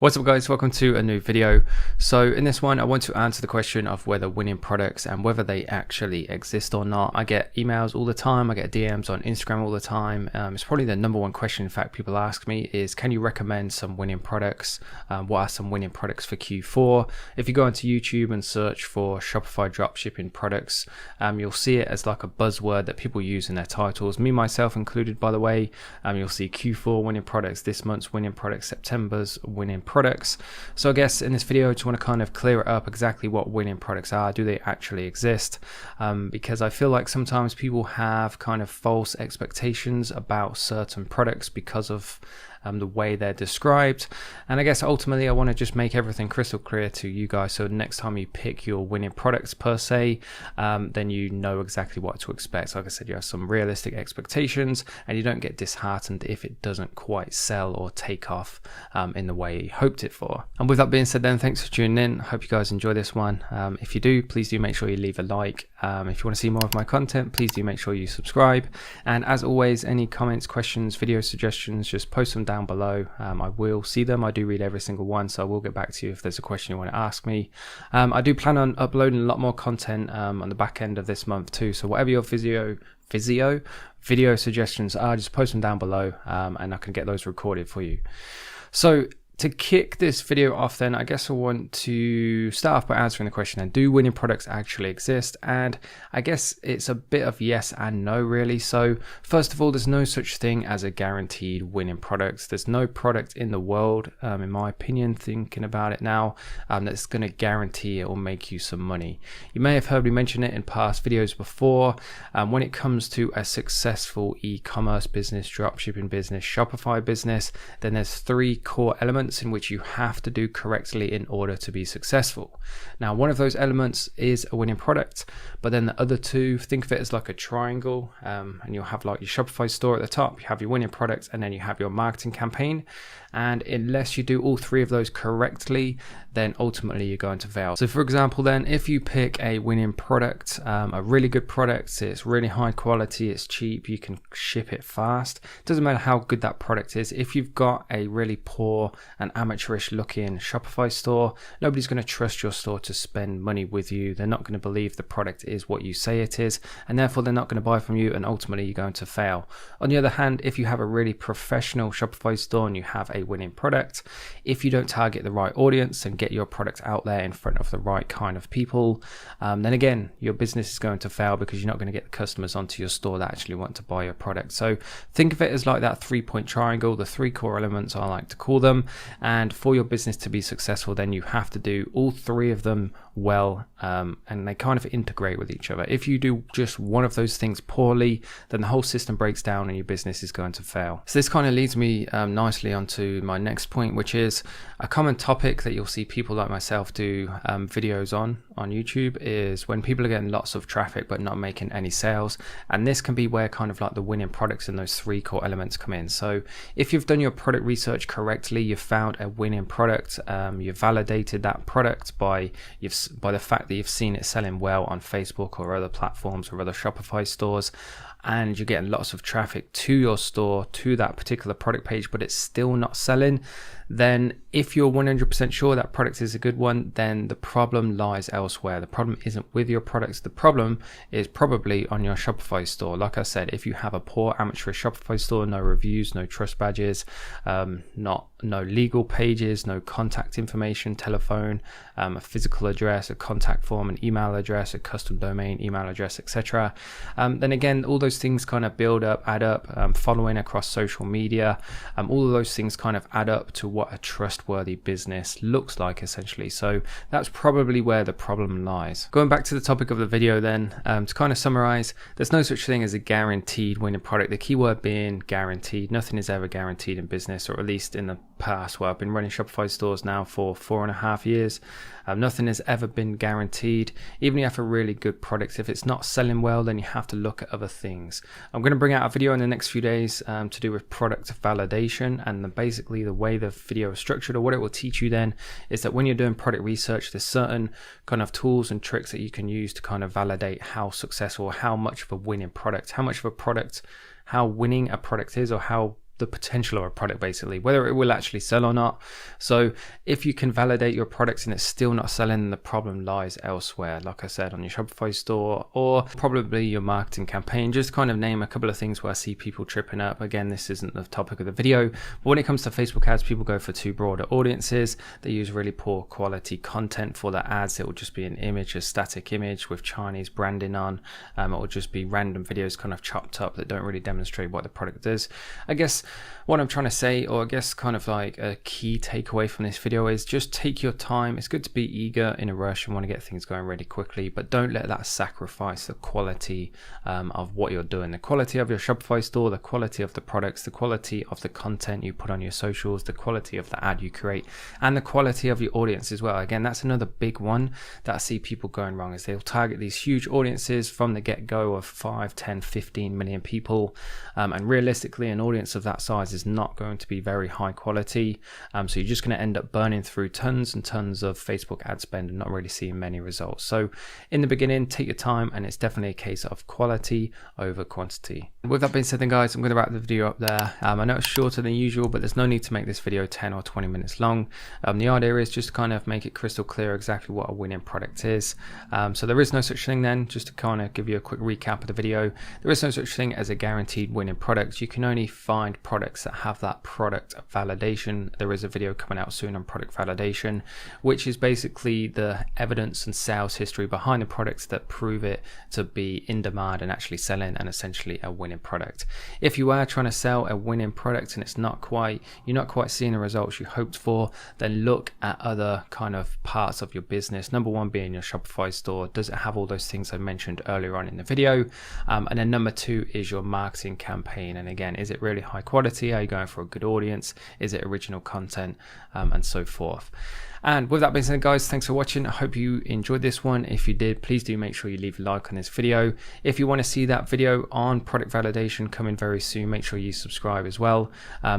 What's up guys, welcome to a new video. So in this one I want to answer the question of whether winning products and whether they actually exist or not. I get emails all the time, I get DMs on Instagram all the time. It's probably the number one question in fact people ask me is, can you recommend some winning products? What are some winning products for Q4? If you go onto YouTube and search for Shopify Dropshipping products, you'll see it as like a buzzword that people use in their titles, me myself included by the way. You'll see Q4 winning products, this month's winning products, September's winning products. So I guess in this video I just want to kind of clear it up exactly what winning products are. Do they actually exist? Because I feel like sometimes people have kind of false expectations about certain products because of the way they're described, and I guess ultimately I want to just make everything crystal clear to you guys, so next time you pick your winning products per se, then you know exactly what to expect. So like I said, you have some realistic expectations and you don't get disheartened if it doesn't quite sell or take off in the way you hoped it for. And with that being said then, thanks for tuning in. I hope you guys enjoy this one. If you do, please do make sure you leave a like. If you want to see more of my content, please do make sure you subscribe, and as always, any comments, questions, video suggestions, just post them down below. I will see them. I do read every single one, so I will get back to you if there's a question you want to ask me. I do plan on uploading a lot more content on the back end of this month too, so whatever your video suggestions are, just post them down below, and I can get those recorded for you. So to kick this video off then, I guess I want to start off by answering the question, and do winning products actually exist? And I guess it's a bit of yes and no really. So first of all, there's no such thing as a guaranteed winning product. There's no product in the world, in my opinion, thinking about it now, that's going to guarantee it will make you some money. You may have heard me mention it in past videos before. When it comes to a successful e-commerce business, dropshipping business, Shopify business, then there's three core elements in which you have to do correctly in order to be successful. Now, one of those elements is a winning product, but then the other two, think of it as like a triangle, and you'll have like your Shopify store at the top, you have your winning product, and then you have your marketing campaign. And unless you do all three of those correctly, then ultimately you're going to fail. So for example then, if you pick a winning product, a really good product, it's really high quality, it's cheap, you can ship it fast, doesn't matter how good that product is. If you've got a really poor and amateurish looking Shopify store, nobody's going to trust your store to spend money with you. They're not going to believe the product is what you say it is, and therefore they're not going to buy from you, and ultimately you're going to fail. On the other hand, if you have a really professional Shopify store and you have a winning product, if you don't target the right audience and get your product out there in front of the right kind of people, then again your business is going to fail, because you're not going to get the customers onto your store that actually want to buy your product. So think of it as like that 3-point triangle, the three core elements I like to call them, and for your business to be successful then you have to do all three of them well, and they kind of integrate with each other. If you do just one of those things poorly, then the whole system breaks down and your business is going to fail. So this kind of leads me nicely onto my next point, which is a common topic that you'll see people like myself do videos on YouTube, is when people are getting lots of traffic but not making any sales. And this can be where kind of like the winning products and those three core elements come in. So if you've done your product research correctly, you've found a winning product, you've validated that product by the fact that you've seen it selling well on Facebook or other platforms or other Shopify stores, and you're getting lots of traffic to your store, to that particular product page, but it's still not selling, then if you're 100% sure that product is a good one, then the problem lies elsewhere. The problem isn't with your products. The problem is probably on your Shopify store. Like I said, if you have a poor amateurish Shopify store, no reviews, no trust badges, no legal pages, no contact information, telephone, a physical address, a contact form, an email address, a custom domain, email address, etc., then again, all those things kind of build up, add up, following across social media, all of those things kind of add up to what a trustworthy business looks like essentially. So that's probably where the problem lies. Going back to the topic of the video then, to kind of summarize, there's no such thing as a guaranteed winning product. The keyword being guaranteed. Nothing is ever guaranteed in business, or at least in the past. Well, I've been running Shopify stores now for 4.5 years. Nothing has ever been guaranteed. Even if you have a really good product, if it's not selling well, then you have to look at other things. I'm going to bring out a video in the next few days to do with product validation, and basically the way the video is structured, or what it will teach you then, is that when you're doing product research, there's certain kind of tools and tricks that you can use to kind of validate how successful, how much of a winning product, how winning a product is, or how the potential of a product, basically, whether it will actually sell or not. So if you can validate your products and it's still not selling, the problem lies elsewhere, like I said, on your Shopify store or probably your marketing campaign. Just kind of name a couple of things where I see people tripping up. Again, this isn't the topic of the video, but when it comes to Facebook ads, people go for too broader audiences. They use really poor quality content for their ads. It will just be an image, a static image with Chinese branding on. It will just be random videos kind of chopped up that don't really demonstrate what the product is. I guess what I'm trying to say, or I guess kind of like a key takeaway from this video, is just take your time. It's good to be eager in a rush and want to get things going really quickly, but don't let that sacrifice the quality of what you're doing, the quality of your Shopify store, the quality of the products, the quality of the content you put on your socials, the quality of the ad you create, and the quality of your audience as well. Again, that's another big one that I see people going wrong, is they'll target these huge audiences from the get-go of 5, 10, 15 million people, and realistically an audience of that size is not going to be very high quality, so you're just going to end up burning through tons and tons of Facebook ad spend and not really seeing many results. So in the beginning, take your time, and it's definitely a case of quality over quantity. With that being said then, guys, I'm going to wrap the video up there. I know it's shorter than usual, but there's no need to make this video 10 or 20 minutes long. The idea is just to kind of make it crystal clear exactly what a winning product is. So there is no such thing then, just to kind of give you a quick recap of the video, there is no such thing as a guaranteed winning product. You can only find products that have that product validation. There is a video coming out soon on product validation, which is basically the evidence and sales history behind the products that prove it to be in demand and actually selling, and essentially a winning product. If you are trying to sell a winning product and you're not quite seeing the results you hoped for, then look at other kind of parts of your business. Number one being your Shopify store. Does it have all those things I mentioned earlier on in the video? And then number two is your marketing campaign. And again, is it really high quality? Are you going for a good audience? Is it original content? And so forth. And with that being said, guys, thanks for watching. I hope you enjoyed this one. If you did, please do make sure you leave a like on this video. If you want to see that video on product validation coming very soon, make sure you subscribe as well.